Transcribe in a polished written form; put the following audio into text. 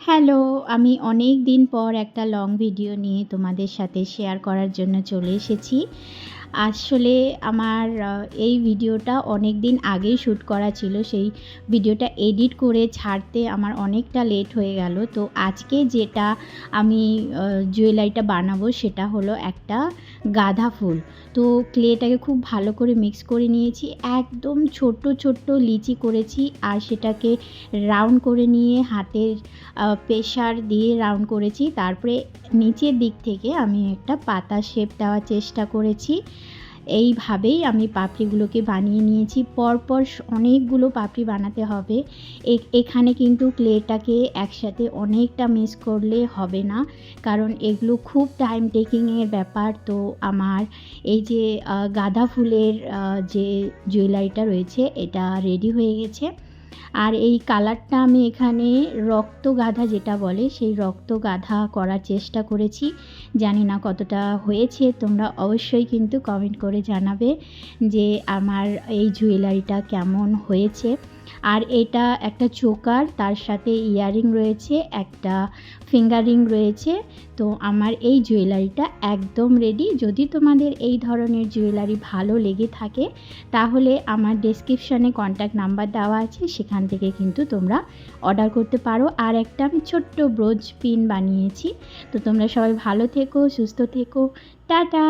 Hello, আমি অনেক দিন পর একটা লং ভিডিও নিয়ে তোমাদের সাথে শেয়ার করার জন্য চলে এসেছি। আসলে আমার এই ভিডিওটা অনেক দিন আগেই শ্যুট করা ছিল। সেই ভিডিওটা এডিট করে ছাড়তে আমার অনেকটা লেট হয়ে গেল। তো আজকে যেটা আমি জুয়েলারিটা বানাবো সেটা হলো একটা গাঁদা ফুল। তো ক্লেটাকে খুব ভালো করে মিক্স করে নিয়েছি। একদম ছোট্ট, ছোট্ট লিচি করেছি আর সেটাকে রাউন্ড করে নিয়ে হাতের প্রেসার দিয়ে রাউন্ড করেছি। তারপরে নিচের দিক থেকে আমি একটা পাতা শেপ দেওয়ার চেষ্টা করেছি। এইভাবেই আমি পাপড়িগুলোকে বানিয়ে নিয়েছি। পরপর অনেকগুলো পাপড়ি বানাতে হবে। এখানে কিন্তু ক্লেটাকে একসাথে অনেকটা মিক্স করলে হবে না, কারণ এগুলো খুব টাইম টেকিংয়ের ব্যাপার। তো আমার এই যে গাঁদা ফুলের যে জুয়েলারিটা রয়েছে এটা রেডি হয়ে গেছে। আর এই কালারটা আমি এখানে রক্ত গাঁদা যেটা বলে সেই রক্ত গাঁদা করার চেষ্টা করেছি। জানি না কতটা হয়েছে, তোমরা অবশ্যই কিন্তু কমেন্ট করে জানাবে যে আমার এই জুয়েলারিটা কেমন হয়েছে। আর এটা একটা চোকার, তার সাথে ইয়াররিং রয়েছে, একটা ফিঙ্গার রিং রয়েছে। তো আমার এই জুয়েলারিটা একদম রেডি। যদি তোমাদের এই ধরনের জুয়েলারি ভালো লেগে থাকে তাহলে আমার ডেসক্রিপশানে কন্ট্যাক্ট নাম্বার দেওয়া আছে, সেখান থেকে কিন্তু তোমরা অর্ডার করতে পারো। আর একটা আমি ছোট্ট ব্রোচ পিন বানিয়েছি। তো তোমরা সবাই ভালো থেকো, সুস্থ থেকো, টাটা।